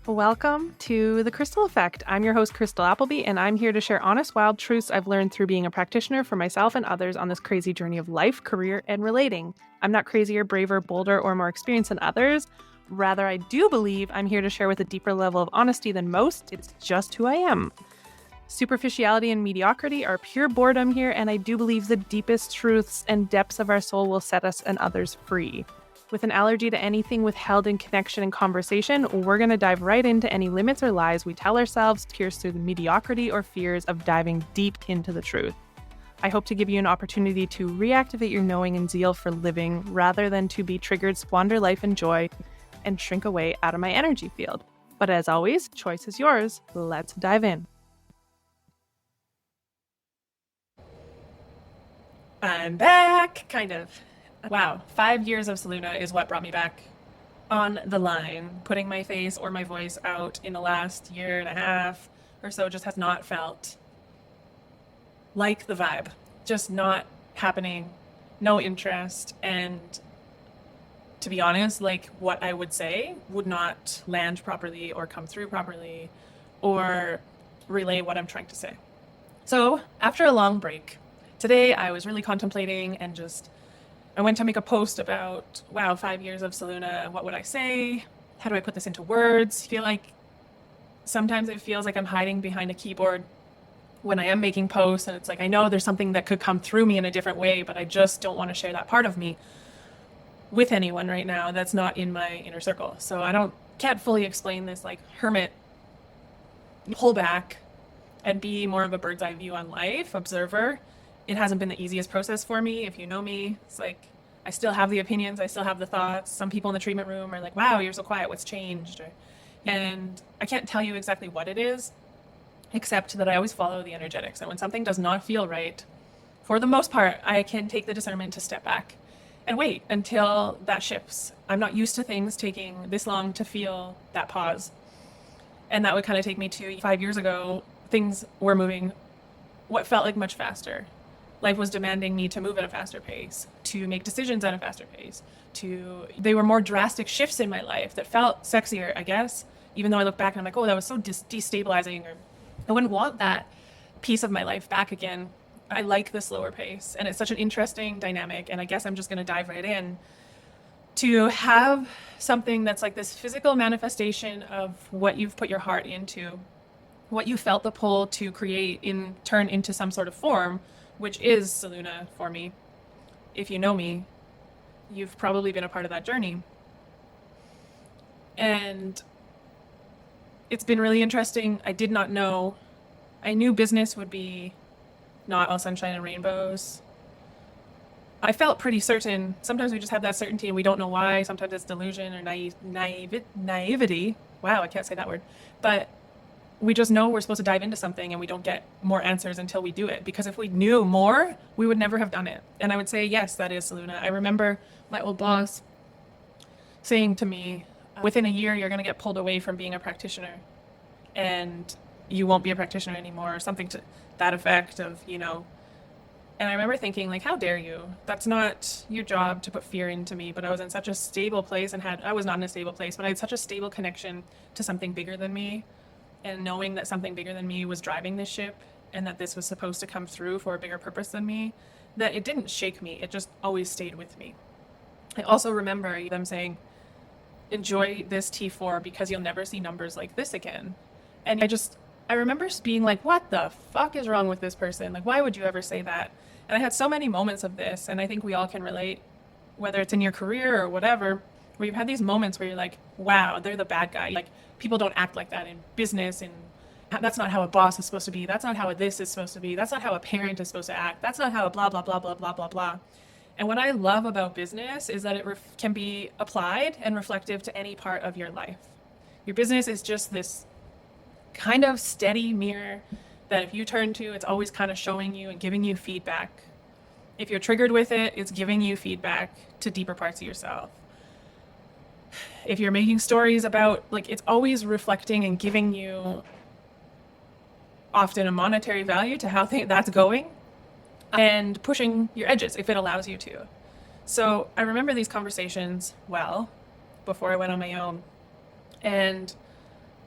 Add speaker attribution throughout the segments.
Speaker 1: Welcome to The Crystal Effect. I'm your host, Crystal Appleby, and I'm here to share honest, wild truths I've learned through being a practitioner for myself and others on this crazy journey of life, career, and relating. I'm not crazier, braver, bolder, or more experienced than others. Rather, I do believe I'm here to share with a deeper level of honesty than most. It's just who I am. Superficiality and mediocrity are pure boredom here, and I do believe the deepest truths and depths of our soul will set us and others free. With an allergy to anything withheld in connection and conversation, we're going to dive right into any limits or lies we tell ourselves, pierce through the mediocrity or fears of diving deep into the truth. I hope to give you an opportunity to reactivate your knowing and zeal for living rather than to be triggered, squander life and joy, and shrink away out of my energy field. But as always, choice is yours. Let's dive in. I'm back, kind of. Wow, 5 years of Solluna is what brought me back on the line. Putting my face or my voice out in the last year and a half or so just has not felt like the vibe. Just not happening, no interest, and to be honest, like what I would say would not land properly or come through properly or relay what I'm trying to say. So after a long break, today I was really contemplating and I went to make a post about, wow, 5 years of Solluna. What would I say? How do I put this into words? I feel like sometimes it feels like I'm hiding behind a keyboard when I am making posts. And it's like, I know there's something that could come through me in a different way, but I just don't want to share that part of me with anyone right now that's not in my inner circle. So can't fully explain this like hermit, pull back and be more of a bird's eye view on life, observer. It hasn't been the easiest process for me. If you know me, it's like I still have the opinions, I still have the thoughts. Some people in the treatment room are like, wow, you're so quiet, what's changed? And I can't tell you exactly what it is, except that I always follow the energetics. And when something does not feel right, for the most part, I can take the discernment to step back and wait until that shifts. I'm not used to things taking this long to feel that pause. And that would kind of take me to 5 years ago. Things were moving what felt like much faster. Life was demanding me to move at a faster pace, to make decisions at a faster pace, they were more drastic shifts in my life that felt sexier, I guess, even though I look back and I'm like, oh, that was so destabilizing, or I wouldn't want that piece of my life back again. I like the slower pace, and it's such an interesting dynamic, and I guess I'm just going to dive right in to have something that's like this physical manifestation of what you've put your heart into, what you felt the pull to create turn into some sort of form, which is Solluna for me. If you know me, you've probably been a part of that journey. And it's been really interesting. I did not know. I knew business would be not all sunshine and rainbows. I felt pretty certain. Sometimes we just have that certainty and we don't know why. Sometimes it's delusion or naivety. Wow, I can't say that word. But we just know we're supposed to dive into something and we don't get more answers until we do it. Because if we knew more, we would never have done it. And I would say, yes, that is Solluna. I remember my old boss saying to me, within a year, you're going to get pulled away from being a practitioner and you won't be a practitioner anymore, or something to that effect of, And I remember thinking, like, how dare you? That's not your job to put fear into me. But I was in such a stable place I was not in a stable place, but I had such a stable connection to something bigger than me. And knowing that something bigger than me was driving this ship and that this was supposed to come through for a bigger purpose than me, that it didn't shake me. It just always stayed with me. I also remember them saying, enjoy this T4 because you'll never see numbers like this again. And I remember being like, what the fuck is wrong with this person? Like, why would you ever say that? And I had so many moments of this, and I think we all can relate, whether it's in your career or whatever, where you've had these moments where you're like, wow, they're the bad guy. Like, people don't act like that in business, and that's not how a boss is supposed to be. That's not how this is supposed to be. That's not how a parent is supposed to act. That's not how a blah, blah, blah, blah, blah, blah, blah. And what I love about business is that it can be applied and reflective to any part of your life. Your business is just this kind of steady mirror that if you turn to, it's always kind of showing you and giving you feedback. If you're triggered with it, it's giving you feedback to deeper parts of yourself. If you're making stories about, like, it's always reflecting and giving you often a monetary value to how that's going and pushing your edges if it allows you to. So I remember these conversations well before I went on my own. And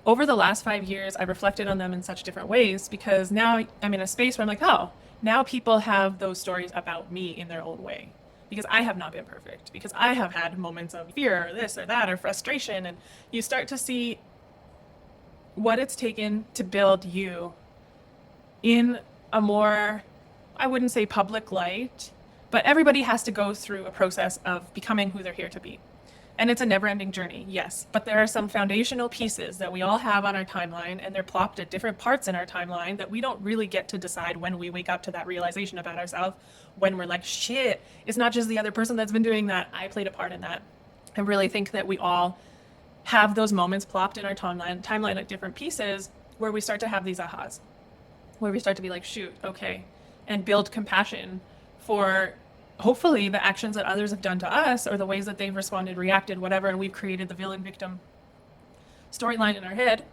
Speaker 1: over the last 5 years, I reflected on them in such different ways because now I'm in a space where I'm like, oh, now people have those stories about me in their own way because I have not been perfect, because I have had moments of fear or this or that or frustration. And you start to see what it's taken to build you in a more, I wouldn't say public light, but everybody has to go through a process of becoming who they're here to be. And it's a never-ending journey, yes. But there are some foundational pieces that we all have on our timeline, and they're plopped at different parts in our timeline that we don't really get to decide when we wake up to that realization about ourselves, when we're like, shit, it's not just the other person that's been doing that. I played a part in that. I really think that we all have those moments plopped in our timeline at different pieces where we start to have these ahas, where we start to be like, shoot, okay, and build compassion for hopefully the actions that others have done to us or the ways that they've responded, reacted, whatever, and we've created the villain victim storyline in our head.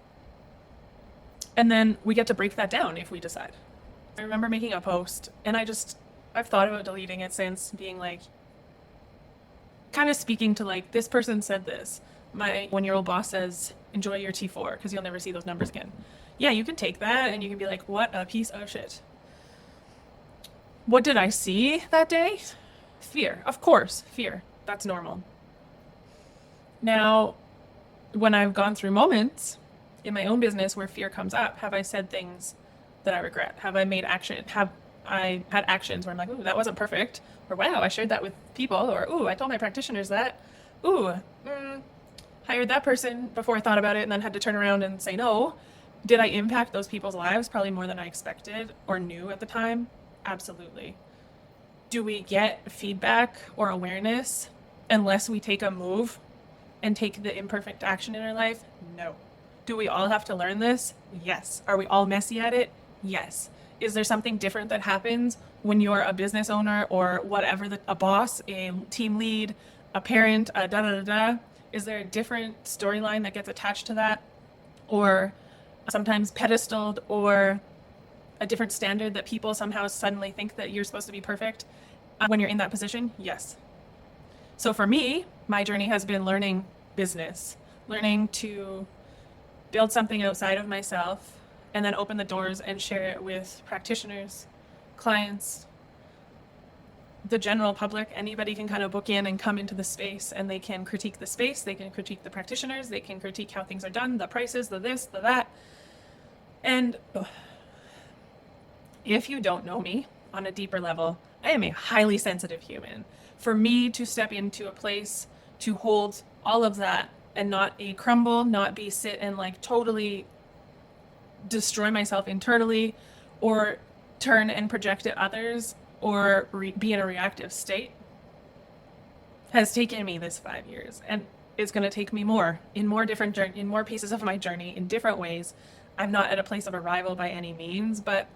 Speaker 1: And then we get to break that down if we decide. I remember making a post, and I've thought about deleting it since, being like, kind of speaking to like, this person said this. My 1-year-old boss says, enjoy your T4 because you'll never see those numbers again. Yeah, you can take that and you can be like, what a piece of shit. What did I see that day? Fear. Of course, fear. That's normal. Now, when I've gone through moments in my own business where fear comes up, have I said things that I regret? Have I made action? Have I had actions where I'm like, ooh, that wasn't perfect? Or wow, I shared that with people. Or ooh, I told my practitioners that. Ooh, hired that person before I thought about it and then had to turn around and say no. Did I impact those people's lives? Probably more than I expected or knew at the time. Absolutely. Do we get feedback or awareness unless we take a move and take the imperfect action in our life? No. Do we all have to learn this? Yes. Are we all messy at it? Yes. Is there something different that happens when you're a business owner or whatever, a boss, a team lead, a parent, a da-da-da-da? Is there a different storyline that gets attached to that? Or sometimes pedestaled, or a different standard that people somehow suddenly think that you're supposed to be perfect when you're in that position? Yes. So for me, my journey has been learning business, learning to build something outside of myself and then open the doors and share it with practitioners, clients, the general public. Anybody can kind of book in and come into the space, and they can critique the space, they can critique the practitioners, they can critique how things are done, the prices, the this, the that. And if you don't know me on a deeper level, I am a highly sensitive human. For me to step into a place to hold all of that and not crumble, not be sit and like totally destroy myself internally or turn and project at others or be in a reactive state, has taken me this 5 years, and it's going to take me more in more different in more pieces of my journey in different ways. I'm not at a place of arrival by any means, but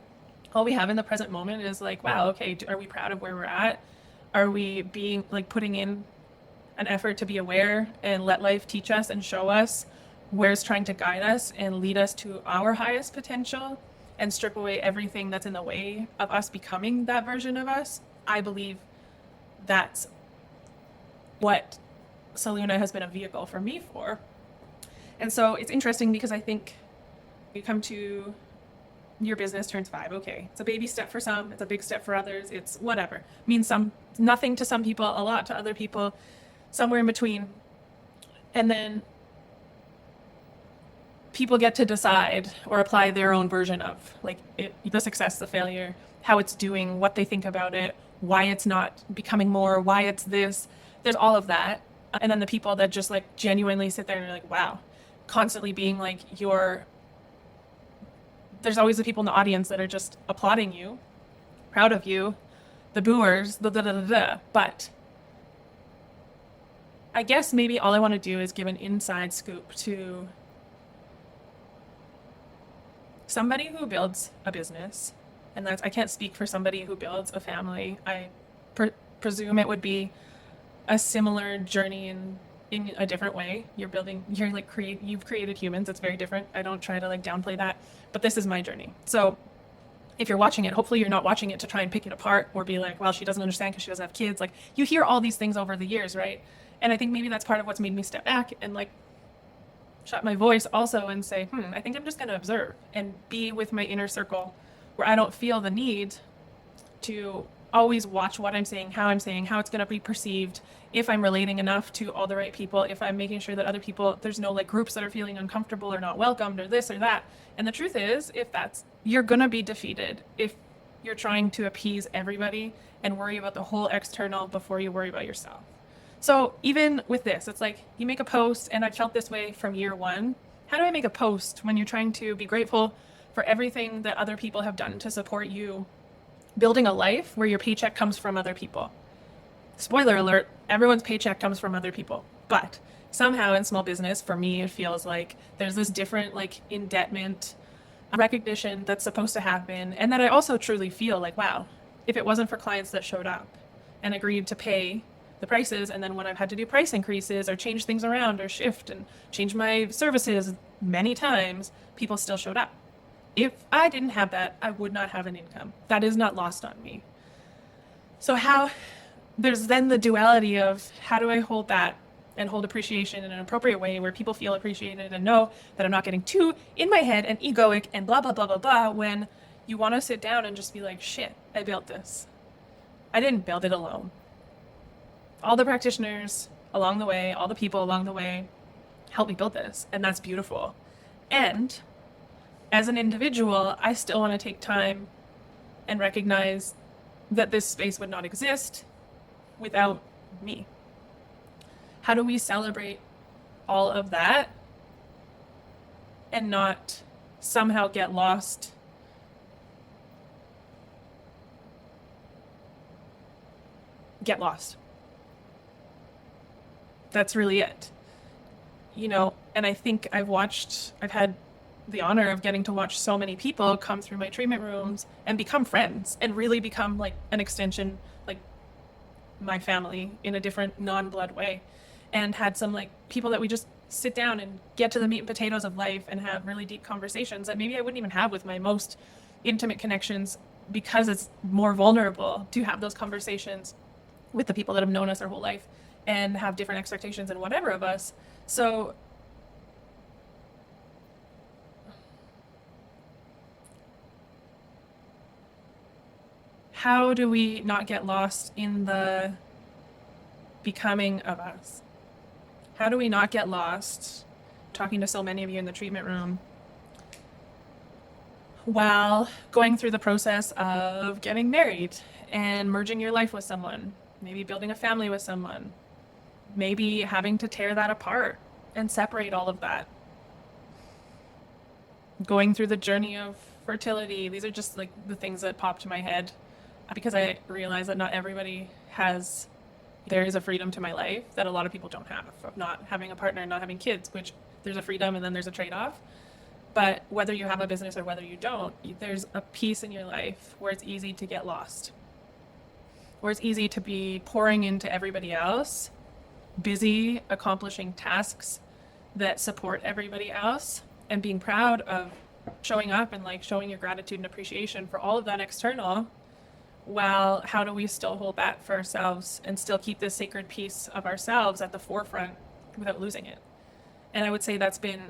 Speaker 1: all we have in the present moment is like, wow, okay, are we proud of where we're at? Are we being like putting in an effort to be aware and let life teach us and show us where it's trying to guide us and lead us to our highest potential and strip away everything that's in the way of us becoming that version of us? I believe that's what Solluna has been a vehicle for me for. And so it's interesting because I think you come to your business turns 5. Okay, it's a baby step for some, it's a big step for others, it's whatever. Means nothing to some people, a lot to other people, somewhere in between. And then people get to decide or apply their own version of like the success, the failure, how it's doing, what they think about it, why it's not becoming more, why it's this. There's all of that. And then the people that just like genuinely sit there and are like, wow, constantly being like there's always the people in the audience that are just applauding you, proud of you, the booers, the da-da-da-da. But I guess maybe all I want to do is give an inside scoop to somebody who builds a business. And I can't speak for somebody who builds a family. I presume it would be a similar journey in a different way. You've created humans. It's very different. I don't try to like downplay that, but this is my journey. So if you're watching it, hopefully you're not watching it to try and pick it apart or be like, well, she doesn't understand because she doesn't have kids. Like, you hear all these things over the years, right? And I think maybe that's part of what's made me step back and like shut my voice also and say, I think I'm just going to observe and be with my inner circle where I don't feel the need to always watch what I'm saying, how it's going to be perceived, if I'm relating enough to all the right people, if I'm making sure that other people, there's no like groups that are feeling uncomfortable or not welcomed or this or that. And the truth is, you're going to be defeated if you're trying to appease everybody and worry about the whole external before you worry about yourself. So even with this, it's like you make a post, and I felt this way from year one. How do I make a post when you're trying to be grateful for everything that other people have done to support you building a life where your paycheck comes from other people? Spoiler alert, everyone's paycheck comes from other people. But somehow in small business, for me, it feels like there's this different like indebtment recognition that's supposed to happen. And that I also truly feel like, wow, if it wasn't for clients that showed up and agreed to pay the prices, and then when I've had to do price increases or change things around or shift and change my services many times, people still showed up. If I didn't have that, I would not have an income. That is not lost on me. So there's then the duality of how do I hold that and hold appreciation in an appropriate way where people feel appreciated and know that I'm not getting too in my head and egoic and blah, blah, blah, blah, blah, when you want to sit down and just be like, shit, I built this. I didn't build it alone. All the practitioners along the way, all the people along the way helped me build this, and that's beautiful. And as an individual, I still want to take time and recognize that this space would not exist without me. How do we celebrate all of that and not somehow get lost That's really it. And I think I've had the honor of getting to watch so many people come through my treatment rooms and become friends and really become like an extension, like my family in a different non-blood way. And had some like people that we just sit down and get to the meat and potatoes of life and have really deep conversations that maybe I wouldn't even have with my most intimate connections, because it's more vulnerable to have those conversations with the people that have known us our whole life and have different expectations and whatever of us. So how do we not get lost in the becoming of us? How do we not get lost, talking to so many of you in the treatment room, while going through the process of getting married and merging your life with someone, maybe building a family with someone, maybe having to tear that apart and separate all of that, going through the journey of fertility. These are just like the things that popped to my head, because I realize that not everybody there is a freedom to my life that a lot of people don't have, of not having a partner and not having kids, which there's a freedom and then there's a trade-off. But whether you have a business or whether you don't, there's a piece in your life where it's easy to get lost, where it's easy to be pouring into everybody else, busy accomplishing tasks that support everybody else, and being proud of showing up and like showing your gratitude and appreciation for all of that external. Well, how do we still hold that for ourselves and still keep this sacred piece of ourselves at the forefront without losing it? And I would say that's been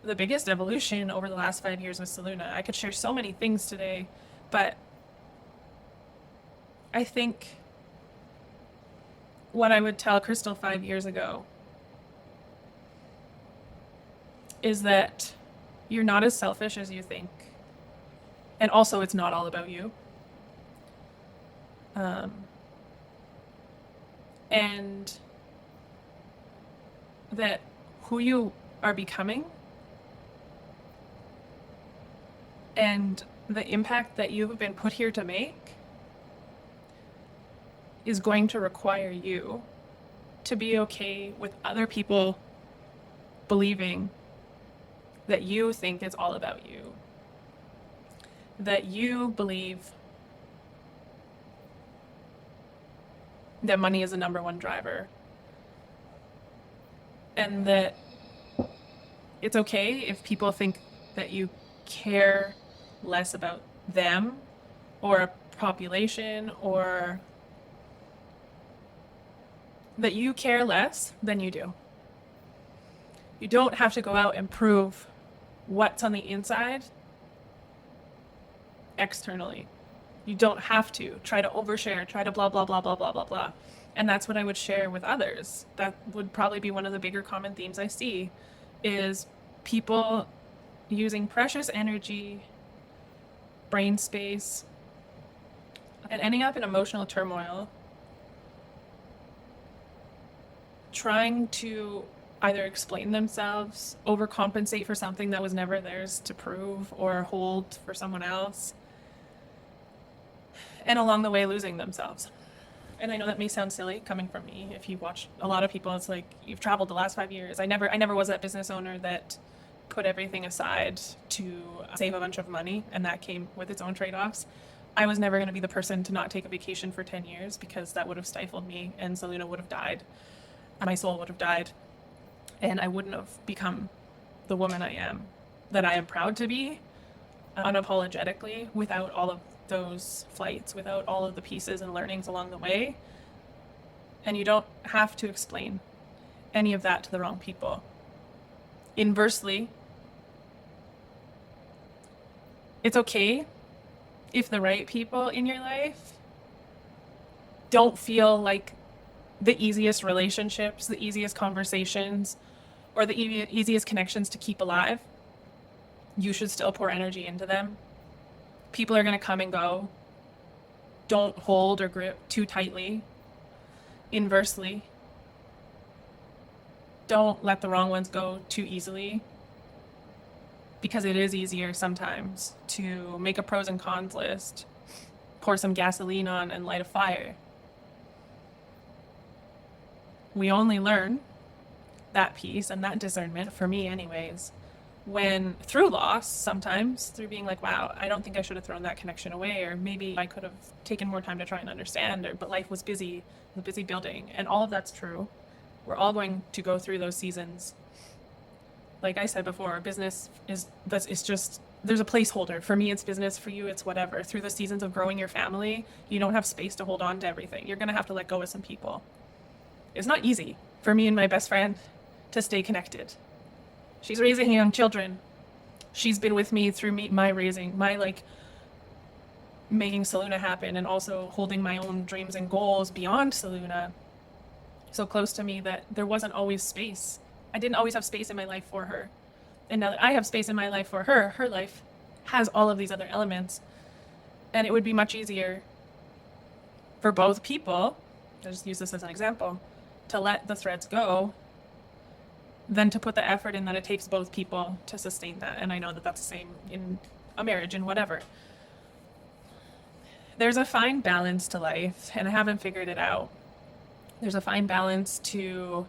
Speaker 1: the biggest evolution over the last 5 years with Solluna. I could share so many things today, but I think what I would tell Crystal 5 years ago is that you're not as selfish as you think. And also, it's not all about you. And that who you are becoming and the impact that you have been put here to make is going to require you to be okay with other people believing that you think it's all about you, that you believe that money is the number one driver, and that it's okay if people think that you care less about them or a population, or that you care less than you do. You don't have to go out and prove what's on the inside externally. You don't have to try to overshare, try to blah, blah, blah, blah, blah, blah, blah. And that's what I would share with others. That would probably be one of the bigger common themes I see, is people using precious energy, brain space, and ending up in emotional turmoil, trying to either explain themselves, overcompensate for something that was never theirs to prove or hold for someone else, and along the way losing themselves. And I know that may sound silly coming from me. If you watch a lot of people, it's like, you've traveled the last 5 years. I never was that business owner that put everything aside to save a bunch of money, and that came with its own trade-offs. I was never going to be the person to not take a vacation for 10 years, because that would have stifled me, and Solluna would have died. My soul would have died, and I wouldn't have become the woman I am, that I am proud to be, unapologetically, without all of those flights, without all of the pieces and learnings along the way. And you don't have to explain any of that to the wrong people. Inversely, it's okay if the right people in your life don't feel like the easiest relationships, the easiest conversations, or the easiest connections to keep alive. You should still pour energy into them. People are going to come and go. Don't hold or grip too tightly. Inversely, don't let the wrong ones go too easily, because it is easier sometimes to make a pros and cons list, pour some gasoline on, and light a fire. We only learn that piece and that discernment, for me anyways, when through loss, sometimes through being like, wow, I don't think I should have thrown that connection away, or maybe I could have taken more time to try and understand, but life was busy building, and all of that's true. We're all going to go through those seasons. Like I said before, business it's just, there's a placeholder. For me, it's business. For you, it's whatever. Through the seasons of growing your family, you don't have space to hold on to everything. You're going to have to let go of some people. It's not easy for me and my best friend to stay connected. She's raising young children. She's been with me through my raising, my making Solluna happen, and also holding my own dreams and goals beyond Solluna so close to me that there wasn't always space. I didn't always have space in my life for her. And now that I have space in my life for her, her life has all of these other elements. And it would be much easier for both people, I'll just use this as an example, to let the threads go than to put the effort in that it takes both people to sustain that. And I know that that's the same in a marriage and whatever. There's a fine balance to life, and I haven't figured it out. There's a fine balance to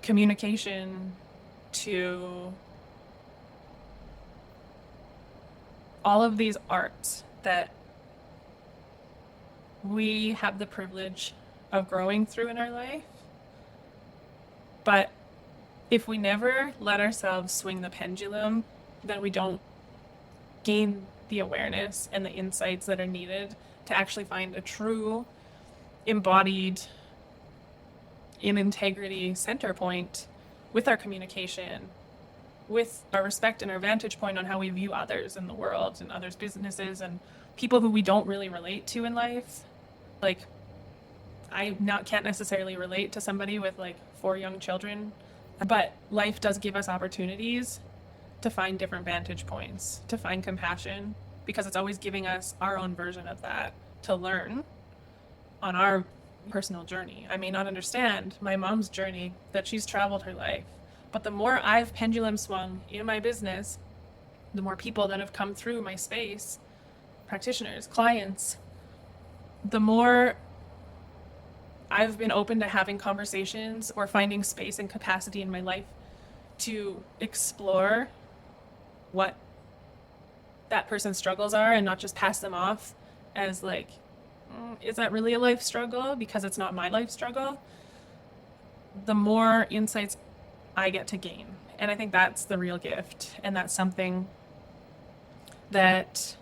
Speaker 1: communication, to all of these arts that we have the privilege of growing through in our life. But if we never let ourselves swing the pendulum, then we don't gain the awareness and the insights that are needed to actually find a true, embodied, in integrity center point with our communication, with our respect and our vantage point on how we view others in the world and others' businesses and people who we don't really relate to in life. Like, can't necessarily relate to somebody with 4 young children, but life does give us opportunities to find different vantage points, to find compassion, because it's always giving us our own version of that to learn on our personal journey. I may not understand my mom's journey, that she's traveled her life, but the more I've pendulum swung in my business, the more people that have come through my space, practitioners, clients, the more I've been open to having conversations or finding space and capacity in my life to explore what that person's struggles are and not just pass them off as is that really a life struggle because it's not my life struggle, the more insights I get to gain. And I think that's the real gift. And that's something that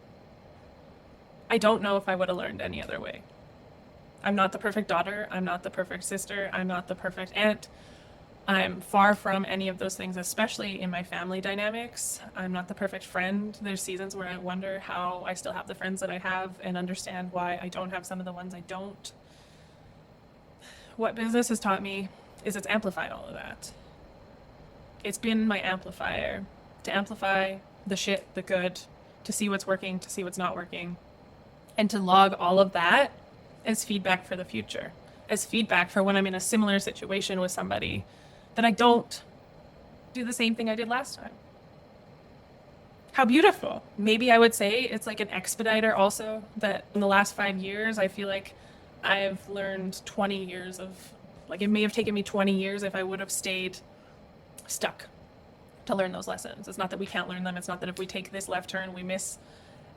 Speaker 1: I don't know if I would have learned any other way. I'm not the perfect daughter. I'm not the perfect sister. I'm not the perfect aunt. I'm far from any of those things, especially in my family dynamics. I'm not the perfect friend. There's seasons where I wonder how I still have the friends that I have and understand why I don't have some of the ones I don't. What business has taught me is it's amplified all of that. It's been my amplifier to amplify the shit, the good, to see what's working, to see what's not working, and to log all of that as feedback for the future, as feedback for when I'm in a similar situation with somebody, that I don't do the same thing I did last time. How beautiful. Maybe I would say it's like an expediter also, that in the last 5 years, I feel like I've learned 20 years of, like, it may have taken me 20 years if I would have stayed stuck to learn those lessons. It's not that we can't learn them. It's not that if we take this left turn, we miss.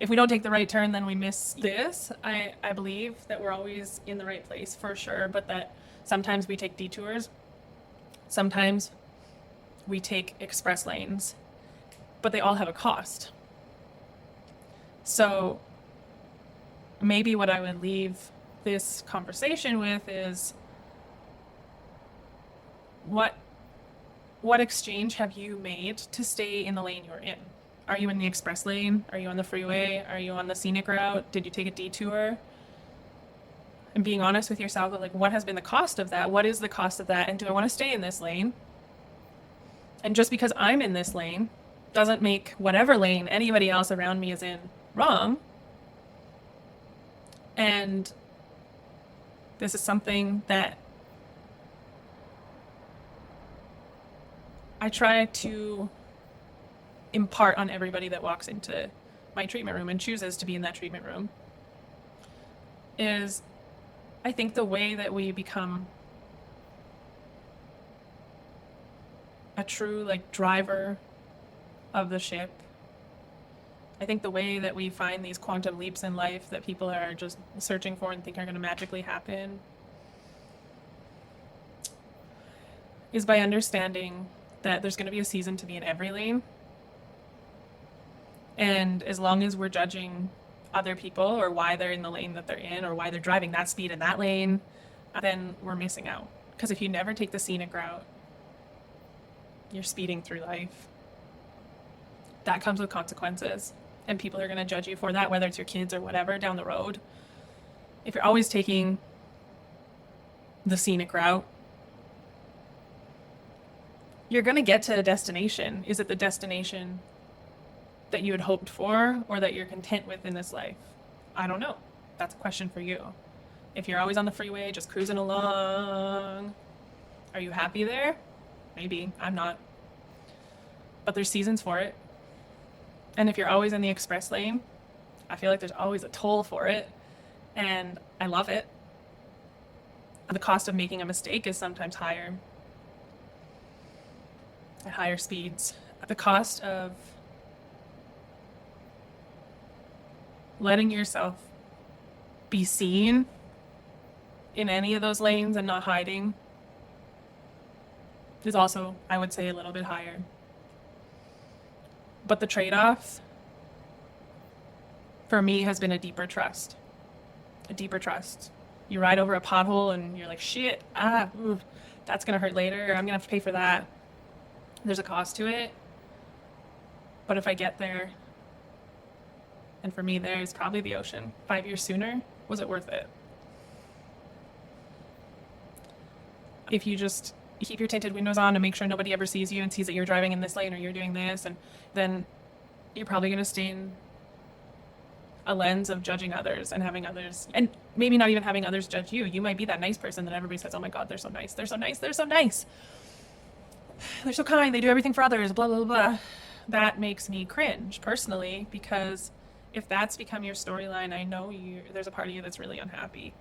Speaker 1: If we don't take the right turn, then we miss this. I believe that we're always in the right place for sure, but that sometimes we take detours. Sometimes we take express lanes, but they all have a cost. So maybe what I would leave this conversation with is what exchange have you made to stay in the lane you're in? Are you in the express lane? Are you on the freeway? Are you on the scenic route? Did you take a detour? And being honest with yourself, like, what has been the cost of that? What is the cost of that? And do I want to stay in this lane? And just because I'm in this lane doesn't make whatever lane anybody else around me is in wrong. And this is something that I try to impart on everybody that walks into my treatment room and chooses to be in that treatment room. Is I think the way that we become a true, like, driver of the ship, I think the way that we find these quantum leaps in life that people are just searching for and think are going to magically happen is by understanding that there's going to be a season to be in every lane. And as long as we're judging other people or why they're in the lane that they're in or why they're driving that speed in that lane, then we're missing out. Because if you never take the scenic route, you're speeding through life. That comes with consequences. And people are going to judge you for that, whether it's your kids or whatever down the road. If you're always taking the scenic route, you're going to get to a destination. Is it the destination that you had hoped for or that you're content with in this life? I don't know. That's a question for you. If you're always on the freeway, just cruising along, are you happy there? Maybe. I'm not. But there's seasons for it. And if you're always in the express lane, I feel like there's always a toll for it. And I love it. The cost of making a mistake is sometimes higher. At higher speeds. The cost of letting yourself be seen in any of those lanes and not hiding is also, I would say, a little bit higher. But the trade-off for me has been a deeper trust. A deeper trust. You ride over a pothole and you're like, shit, that's going to hurt later. I'm going to have to pay for that. There's a cost to it. But if I get there, and for me, there's probably the ocean. 5 years sooner, was it worth it? If you just keep your tinted windows on to make sure nobody ever sees you and sees that you're driving in this lane or you're doing this, and then you're probably going to stay in a lens of judging others and having others, and maybe not even having others judge you. You might be that nice person that everybody says, oh my God, they're so nice. They're so nice. They're so nice. They're so kind. They do everything for others, blah, blah, blah. That makes me cringe personally, because if that's become your storyline, I know there's a part of you that's really unhappy,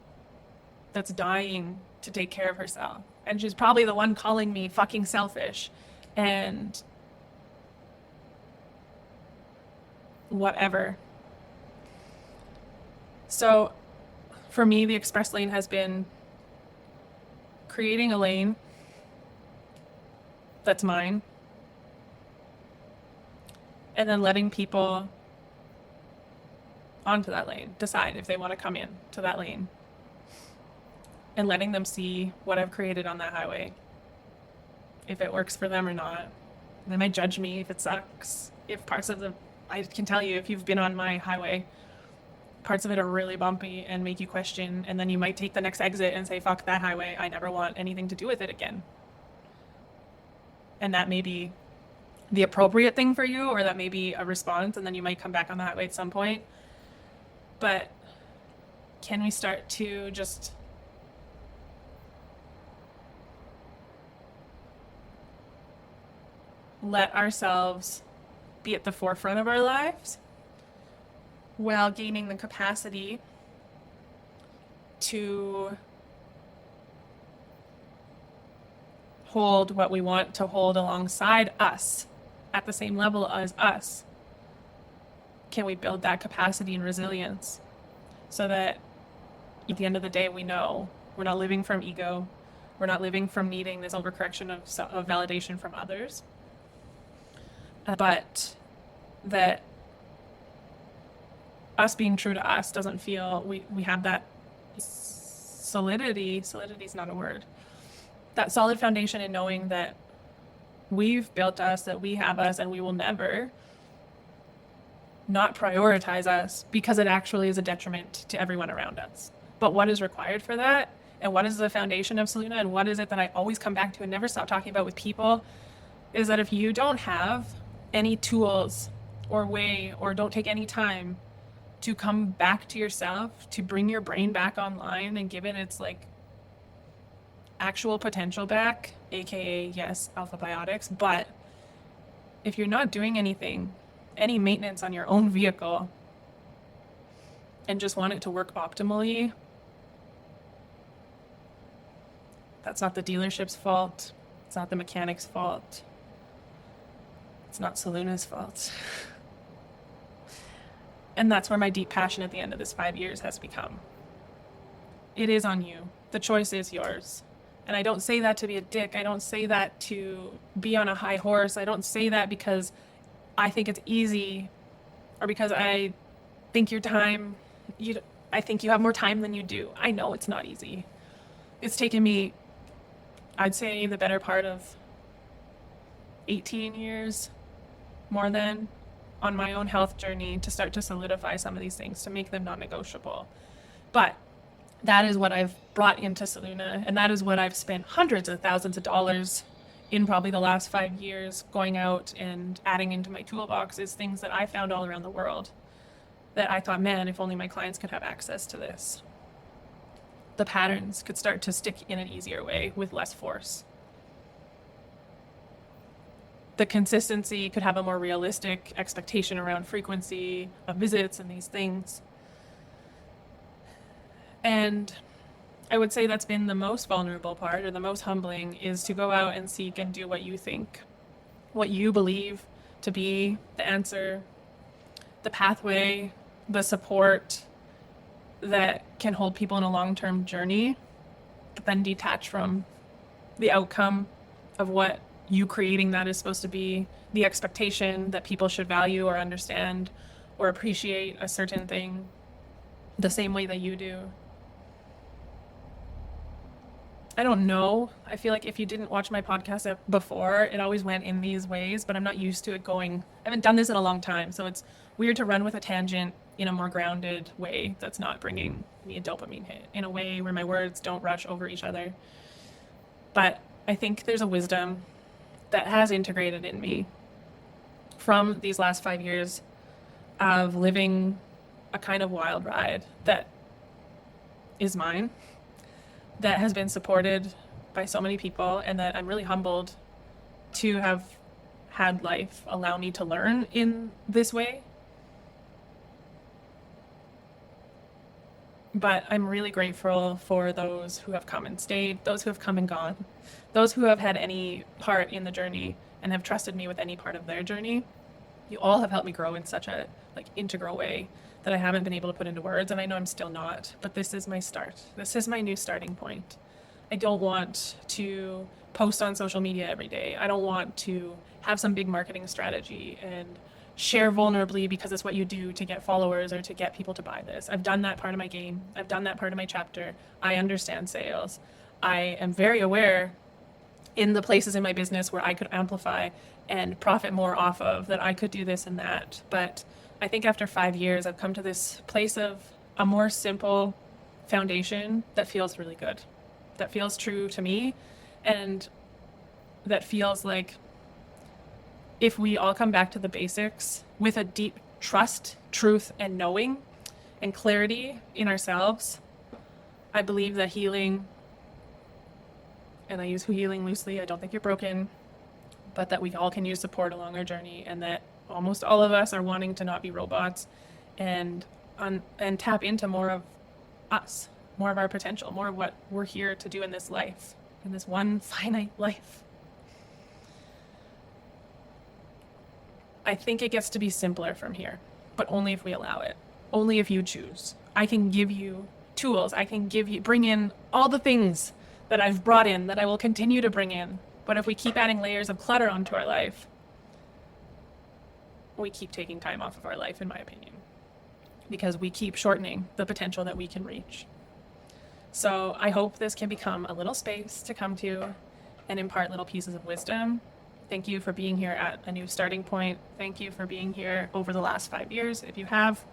Speaker 1: that's dying to take care of herself. And she's probably the one calling me fucking selfish and whatever. So for me, the express lane has been creating a lane that's mine, and then letting people onto that lane decide if they want to come in to that lane, and letting them see what I've created on that highway. if it works for them or not. They might judge me if it sucks. If parts of I can tell you, if you've been on my highway, parts of it are really bumpy and make you question, and then you might take the next exit and say, fuck that highway, I never want anything to do with it again. And that may be the appropriate thing for you, or that may be a response, and then you might come back on the highway at some point. But can we start to just let ourselves be at the forefront of our lives while gaining the capacity to hold what we want to hold alongside us at the same level as us? Can we build that capacity and resilience so that at the end of the day, we know we're not living from ego, we're not living from needing this overcorrection of validation from others, but that us being true to us doesn't feel, we have that solidity is not a word, that solid foundation in knowing that we've built us, that we have us, and we will never not prioritize us because it actually is a detriment to everyone around us. But what is required for that, and what is the foundation of Solluna, and what is it that I always come back to and never stop talking about with people, is that if you don't have any tools or way, or don't take any time to come back to yourself, to bring your brain back online and give it its like actual potential back, aka yes, alpha biotics, but if you're not doing anything, any maintenance on your own vehicle, and just want it to work optimally, that's not the dealership's fault, it's not the mechanic's fault, it's not Solluna's fault. And that's where my deep passion at the end of this 5 years has become. It is on you. The choice is yours. And I don't say that to be a dick. I don't say that to be on a high horse. I don't say that because I think it's easy, or because I think I think you have more time than you do. I know it's not easy. It's taken me, I'd say, the better part of 18 years, more than, on my own health journey to start to solidify some of these things, to make them non-negotiable. But that is what I've brought into Solluna, and that is what I've spent hundreds of thousands of dollars in probably the last 5 years going out and adding into my toolbox, is things that I found all around the world that I thought, man, if only my clients could have access to this. The patterns could start to stick in an easier way with less force. The consistency could have a more realistic expectation around frequency of visits and these things. And I would say that's been the most vulnerable part, or the most humbling, is to go out and seek and do what you think, what you believe to be the answer, the pathway, the support that can hold people in a long-term journey, but then detach from the outcome of what you creating that is supposed to be, the expectation that people should value or understand or appreciate a certain thing the same way that you do. I don't know. I feel like if you didn't watch my podcast before, it always went in these ways, but I'm not used to it going. I haven't done this in a long time, so it's weird to run with a tangent in a more grounded way that's not bringing me a dopamine hit, in a way where my words don't rush over each other. But I think there's a wisdom that has integrated in me from these last 5 years of living a kind of wild ride that is mine, that has been supported by so many people, and that I'm really humbled to have had life allow me to learn in this way. But I'm really grateful for those who have come and stayed, those who have come and gone, those who have had any part in the journey and have trusted me with any part of their journey. You all have helped me grow in such a integral way that I haven't been able to put into words, and I know I'm still not, but this is my start. This is my new starting point. I don't want to post on social media every day. I don't want to have some big marketing strategy and share vulnerably because it's what you do to get followers or to get people to buy this. I've done that part of my game. I've done that part of my chapter. I understand sales. I am very aware in the places in my business where I could amplify and profit more off of, that I could do this and that. But I think after 5 years, I've come to this place of a more simple foundation that feels really good, that feels true to me, and that feels like if we all come back to the basics with a deep trust, truth, and knowing and clarity in ourselves, I believe that healing, and I use healing loosely, I don't think you're broken, but that we all can use support along our journey, and that almost all of us are wanting to not be robots and tap into more of us, more of our potential, more of what we're here to do in this life, in this one finite life. I think it gets to be simpler from here, but only if we allow it, only if you choose. I can give you tools, I can bring in all the things that I've brought in, that I will continue to bring in. But if we keep adding layers of clutter onto our life, we keep taking time off of our life, in my opinion, because we keep shortening the potential that we can reach. So I hope this can become a little space to come to and impart little pieces of wisdom. Thank you for being here at a new starting point. Thank you for being here over the last 5 years. If you have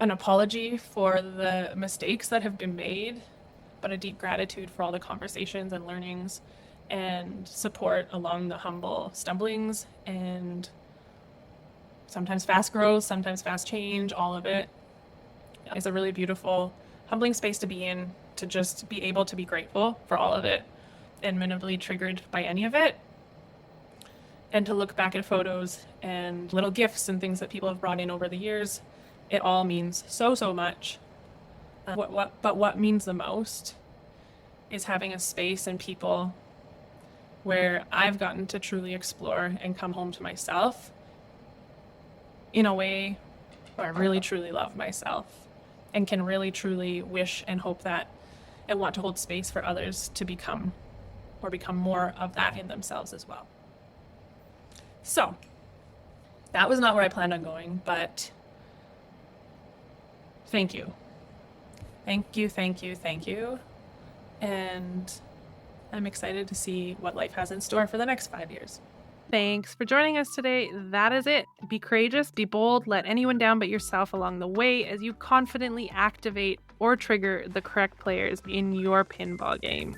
Speaker 1: an apology for the mistakes that have been made, but a deep gratitude for all the conversations and learnings and support along the humble stumblings and sometimes fast growth, sometimes fast change, all of it is a really beautiful, humbling space to be in, to just be able to be grateful for all of it and minimally triggered by any of it. And to look back at photos and little gifts and things that people have brought in over the years, it all means so much. But what means the most is having a space and people where I've gotten to truly explore and come home to myself in a way where I really truly love myself and can really truly wish and hope that and want to hold space for others to become more of that in themselves as well. So that was not where I planned on going, but thank you. Thank you. And I'm excited to see what life has in store for the next 5 years.
Speaker 2: Thanks for joining us today. That is it. Be courageous, be bold, let anyone down but yourself along the way as you confidently activate or trigger the correct players in your pinball game.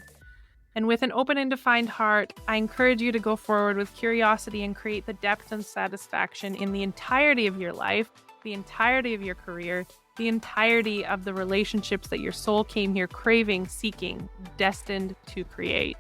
Speaker 2: And with an open and defined heart, I encourage you to go forward with curiosity and create the depth and satisfaction in the entirety of your life, the entirety of your career, the entirety of the relationships that your soul came here craving, seeking, destined to create.